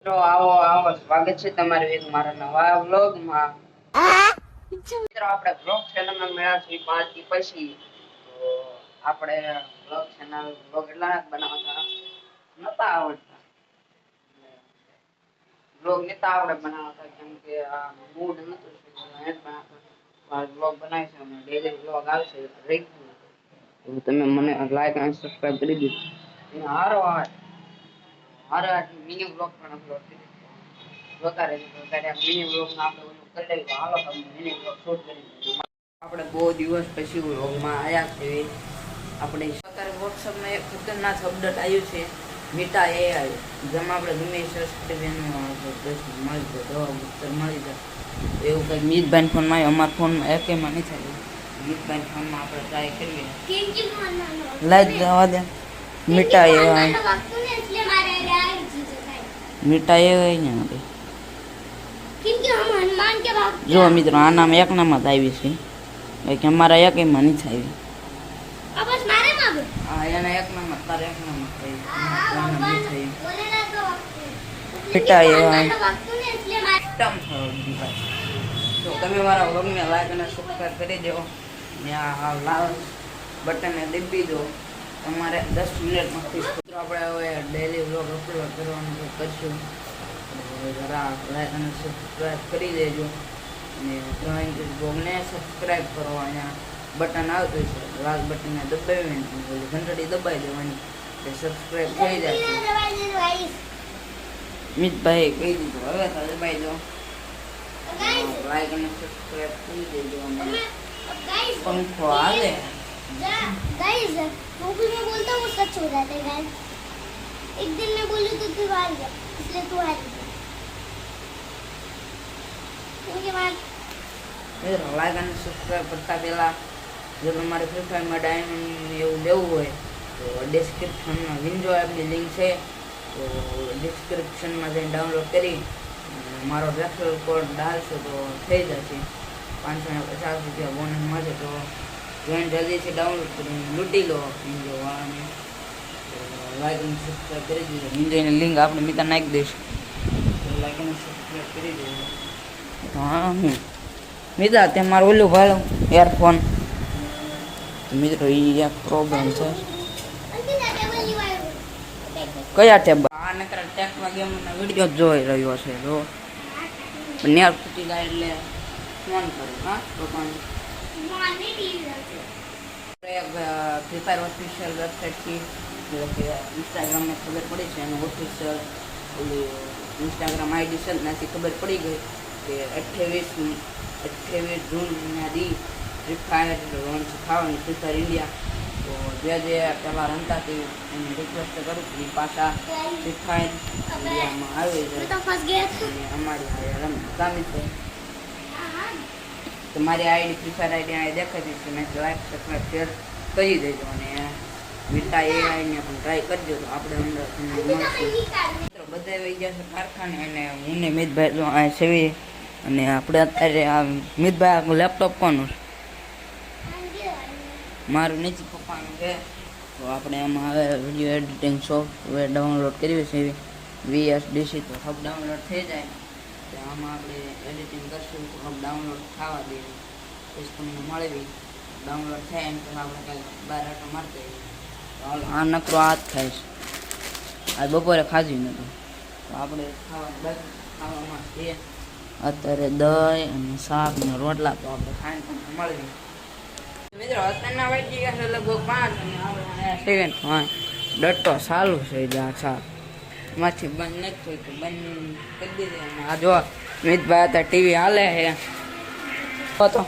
તો આવો આવો સ્વાગત છે તમારું એક મારા નવા વ્લોગમાં. મિત્રો આપણે વ્લોગ ચેનલમાં મળ્યા છે 5 દી પછી. તો આપણે વ્લોગ ચેનલ વ્લોગ એટલા બનાવતા નતા આવડતા. વ્લોગ નતા આવડે બનાવતા કેમ કે આ મૂડ નતું વ્લોગ બનાવી છે અને ડેઈલી વ્લોગ આવશે રેગ્યુલર. તો તમે મને લાઈક અને સબસ્ક્રાઇબ કરી દીધું અને હારો હારે મિની વ્લોગ પણ અપલોડ કરી આપણે બહુ દિવસ પછી વ્લોગમાં આયા છે. આપણે અત્યારે વોટ્સઅપમાં એક ખતરનાક અપડેટ આવ્યું છે મીટા AI. જેમાં આપણે ગમે સર્ચ કરીએ મળી જાય એવું કંઈક મીતભાઈ ફોનમાં અમારા ફોનમાં એકેમાં નહીં થાય. મીતભાઈ ફોનમાં આપણે ટ્રાય કરીએ. લાઈટ જવા દે મીટા AI. મીટા AI ને જો મિત્રો આનામાં એક નામ જ આવી છે કે અમારા એક એમાં નહીં થાય. હા એના એક નામ તારે એક નામ તો તમે મારા વ્લોગને લાઈક અને સબસ્ક્રાઇબ કરી દો ને આ લાલ બટનને દબાવી દો. તમારે 10 મિનિટમાં આપણે હવે ડેઈલી વ્લોગ અપલોડ કરવાનું કરશું. જરા લાઈક અને સબસ્ક્રાઇબ કરી દેજો અને બ્લોગને સબસ્ક્રાઇબ કરો. અહીંયા બટન આવતું છે લાલ બટનને દબાવીને ઘંટડી દબાવી દેવાની એટલે સબસ્ક્રાઇબ થઈ જાય. મિતભાઈ કહી દીધું હવે તો દબાવી દો. लाइक અને सब्सक्राइब કરી દેજો અને पंखो हाले गाइस वो भी मैं बोलता हूँ सच हो जाता है गाइस. एक दिन मैं बोलूँ तो तू हार गया इसलिए तू हार गया. उनके बाद लाइक અને સબસ્ક્રાઇબ કરતા પહેલા જો તમારે ફ્રી ફાયરમાં ડાયમંડ એવું લેવું હોય તો ડિસ્ક્રિપ્શનમાં વિન્ડો એપની લિંક છે. તો ડિસ્ક્રિપ્શનમાં જઈને ડાઉનલોડ કરી મારો રેફરલ કોડ ડાલશો તો થઈ જશે. 550 રૂપિયા બોનસ મળશે. તો જોઈન જલ્દીથી ડાઉનલોડ કરીને લૂંટી લો વિન્ડો વાળાને. લાઈક અને સબસ્ક્રાઈબ કરી દેજો. વિન્ડોની લિંક આપણે મિત્ર નાખી દઈશું. લાઈક અને સબસ્ક્રાઈબ કરી દેજો. હા હું મિત્ર તે મારું ઓલું ભાડો એરફોન મિત્રો એ એક પ્રોબ્લેમ છે. કયા ટેબ આ નકર ટેકમાં ગેમના વિડીયો જોઈ રહ્યો છે. જો નેટ ફૂટી જાય એટલે ફોન કરો. હા તો પણ ફ્રી ફાયર ઓફિશિયલ વેબસાઇટથી કે ઇન્સ્ટાગ્રામમાં ખબર પડી છે એનું ઓફિશિયલ ઓલી ઇન્સ્ટાગ્રામ આઈડી છે ત્યાંથી ખબર પડી ગઈ કે 28 જૂનના દી ફ્રી ફાયર લોન્ચ થવાની ફ્રી ફાયર ઇન્ડિયા. તો જે પહેલાં રમતા હતી એને રિક્વેસ્ટ કરું કે પાછા ફ્રી ફાયર ઇન્ડિયામાં આવી જાય અને અમારી રમતા મિત્રો તમારી આઈડી ફ્રી ફાયર આઈડી આ દેખાતી છે. મેં લાઈક સબસ્ક્રાઈબ શેર કરી દેજો અને મીટા AIને પણ ટ્રાય કરજો. તો આપણે અંદર મિત્રો બધા વહી ગયા છે કારખાને અને હું ને મિતભાઈ જો આ સેવી અને આપણે અત્યારે આ મિતભાઈ લેપટોપ કોનું મારું નીચે પપ્પાનું છે. તો આપણે એમાં હવે વિડીયો એડિટિંગ સોફ્ટવેર ડાઉનલોડ કર્યું છે VSDC. તો સબ ડાઉનલોડ થઈ જાય તો આમાં આપણે એડિટિંગ કરશું. તો સબ ડાઉનલોડ થવા દઈએ પછી તમને મળવી ડાઉનલોડ થાય એમ તો આપણે કાંઈ બહાર આટો મારતા આ નકરો હાથ થાય છે. આ બપોરે ખાધું નતું તો આપણે ખાવામાં છે અત્યારે દહીં અને શાક ને રોટલા. તો આપણે ખાઈને તમને મળવી મિત્રો અત્યારના વાગી ગયા છે લગભગ 5 અને આપણે સેકન્ડ ડટ્ટો ચાલુ છે. જ્યાં શાક એમાંથી બંધ નથી થયું તો બંધ કરી દીધી. અને આ જો મિતભાઈ અત્યારે ટીવી હાલે છે તો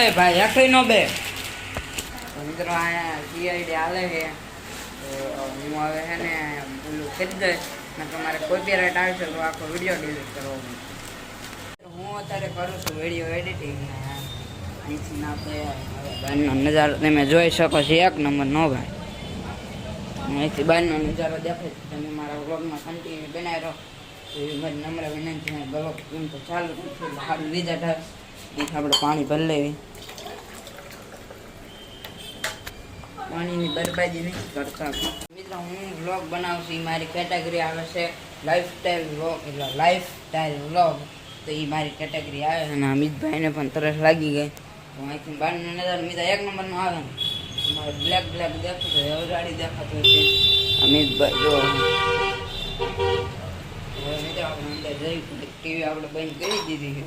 એ ભાઈ આખરી નો બે મિત્રો અહીંયા CID હાલે છે. તો હું હવે છે ને પેલું કરી દઈશ ને તમારે કોપીરાઇટ આવશે તો આખો વિડીયો ડિલીટ કરવો. હું અત્યારે કરું છું વિડીયો એડિટિંગ. અહીંથી આપણે નજારો તમે જોઈ શકો છો એક નંબર નો ભાઈ. અહીંથી બહારનો નજારો દેખાય છે. તમે મારા વ્લોગમાં કન્ટિન્યુ બનાવી રહો તો એ મારી નમ્ર વિનંતી. બ્લોગ એમ તો ચાલુ સારું લીધા ઢાર આપણે પાણી ભરી લેવી. પાણીની બરબાદી નથી કરતા. મિત્રો હું વ્લોગ બનાવું છું, એ મારી કેટેગરી આવે છે લાઈફસ્ટાઈલ વ્લોગ, એટલે લાઈફસ્ટાઈલ વ્લોગ. તો એ મારી કેટેગરી આવે છે. અને અમિતભાઈને પણ તરસ લાગી ગઈ. તો અહીંથી બહારનો નજારો મિત્રો એક નંબરનો આવે ને. મારે બ્લેક દેખાતો હોય, અવરાડી દેખાતો હોય છે. અમિતભાઈ જો હવે મિત્રો આપણે અંદર જઈ ટીવી આપણે બંધ કરી દીધી છે.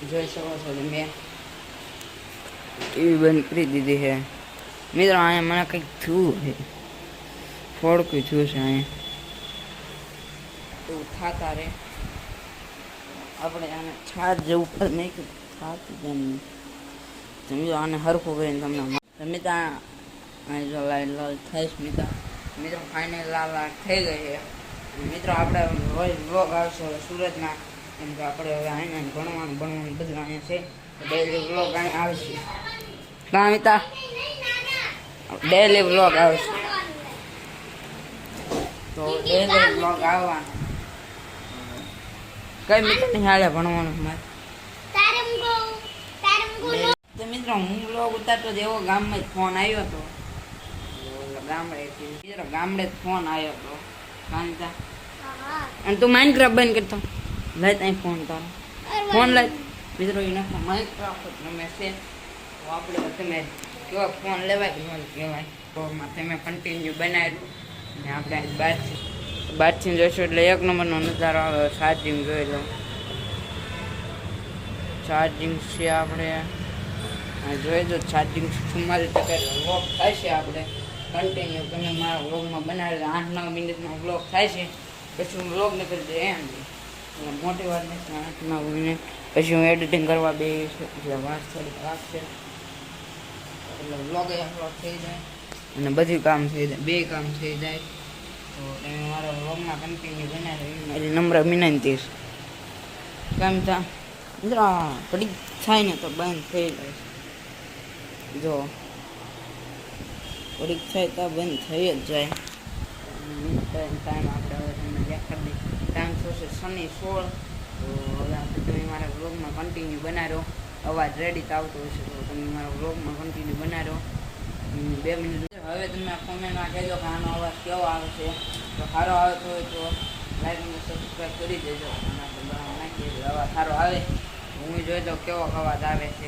જોઈ શકો છો મેં ટીવી બંધ કરી દીધી છે. મિત્રો અહીંયા મને કંઈક થયું છે, ફોડકું થયું છે અહીંયા. એવું થતા રે આપણે આને છાત જેવું પર નહીં કે થતું જેમ સમજો. આને હરખું કરીને તમને મિતા અહીં જો લાઈટ લાલ થઈશ મિત્રો ફાઇનલ લાલ થઈ ગઈ છે. મિત્રો આપણે રોજ વ્લોગ આવશે હવે સુરતના, કેમ કે આપણે હવે અહીંયા ભણવાનું બધું અહીંયા છે. ડેઈલી વ્લોગ અહીંયા આવશે. કાં મિતા ડેઈલી વ્લોગ આવશે. તો ડેઈલી વ્લોગ આવવાનો કઈ મિત્ર નહીં હાલે ભણવાનું મારે. તો મિત્રો હું વ્લોગ ઉતારતો એવો ગામમાં જ ફોન આવ્યો હતો. ગામડે ફોન આવ્યો હતો. કાંતા અને તું માઇનક્રાફ્ટ બંધ કરતો લઈ ત્યાં ફોન તારો ફોન લઈ મિત્રો એ નાખો માઇનક્રાફ્ટ રમે છે. તો આપણે તમે કેવા ફોન લેવાય ફોન કહેવાય. તો તમે કન્ટિન્યુ બનાવ્યું ને આપણે બહારથી જોઈશું એટલે એક નંબરનો નજારો આવે. ચાર્જિંગ જોઈ લો, ચાર્જિંગ છે આપણે જોઈ દો. ચાર્જિંગ 44% વ્લોગ થાય છે. આપણે કન્ટિન્યુ તમે મારા વ્લોગમાં બનાવેલા 8-9 મિનિટનો વ્લોગ થાય છે. પછી હું વ્લોગ ને કરી દે એમ એટલે મોટી વાત નથી. 8-9 મિનિટ પછી હું એડિટિંગ કરવા બેસીશ એટલે વાત થોડીક રાખશે એટલે વ્લોગ અપલોડ થઈ જાય અને બધું કામ થઈ જાય, બે કામ થઈ જાય. તો તમે મારા વ્લોગમાં કન્ટિન્યુ બનાવી મારી નમ્ર વિનંતી છે. કેમ ત્યાં મિત્રો ઘડીક થાય ને તો બંધ થઈ જાય. જો ઘડીક થાય તો બંધ થઈ જ જાય. ટાઈમ આપણે હવે તમને દેખાડી દઈએ. ટાઈમ થશે 16:16. તો હવે આપણે તમે મારા વ્લોગમાં કન્ટિન્યુ બનાવ્યો. અવાજ રેડી તો આવતો હશે તો તમે મારા વ્લોગમાં કન્ટિન્યુ બનાવ્યો 2 મિનિટ. હવે તમે કોમેન્ટમાં કહેજો કે આનો અવાજ કેવો આવે છે. તો સારો આવતો હોય તો લાઈક અને સબસ્ક્રાઈબ કરી દેજો. અને આપણે બનાવવા નાખીએ અવાજ સારો આવે હું જોઈ દઉં કેવો અવાજ આવે છે.